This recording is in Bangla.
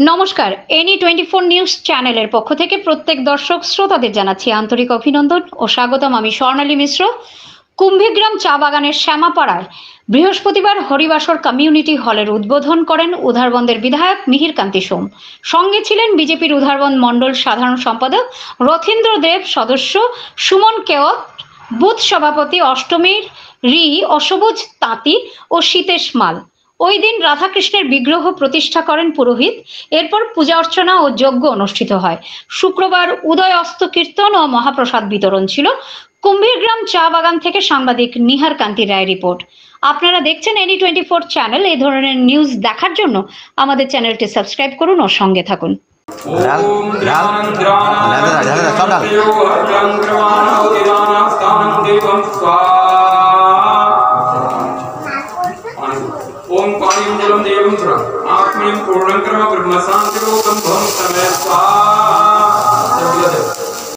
নমস্কার, এনি 24 নিউজ চ্যানেলের পক্ষ থেকে প্রত্যেক দর্শক শ্রোতাদের জানাচ্ছি আন্তরিক অভিনন্দন ও স্বাগতম। আমি স্বর্ণালী মিশ্র। কুম্ভীগ্রাম চা বাগানের শ্যামাপাড়ায় বৃহস্পতিবার হরিবাসর কমিউনিটি হলের উদ্বোধন করেন উধারবন্দের বিধায়ক মিহির কান্তি সোম। সঙ্গে ছিলেন বিজেপির উধারবন্দ মণ্ডল সাধারণ সম্পাদক রথীন্দ্র দেব, সদস্য সুমন কেওয়াত, বুথ সভাপতি অষ্টমীর রি, অসবুজ তাঁতি ও শীতেশ মাল। ওই দিন রাধাকৃষ্ণের বিগ্রহ প্রতিষ্ঠা করেন পুরোহিত। এরপর পূজা অর্চনা ও যজ্ঞ অনুষ্ঠিত হয়। শুক্রবার উদয় অস্ত কীর্তন ও মহাপ্রসাদ বিতরণ ছিল। কুম্ভীরগ্রাম চা বাগান থেকে সাংবাদিক নিহার কান্তি রায় রিপোর্ট। আপনারা দেখছেন এনি 24 চ্যানেল। এই ধরনের নিউজ দেখার জন্য আমাদের চ্যানেলটি সাবস্ক্রাইব করুন ও সঙ্গে থাকুন। ओम पाणिं जलं देवं च आत्मीयं पूर्णं कर्म ब्रह्मशान्तिरूपं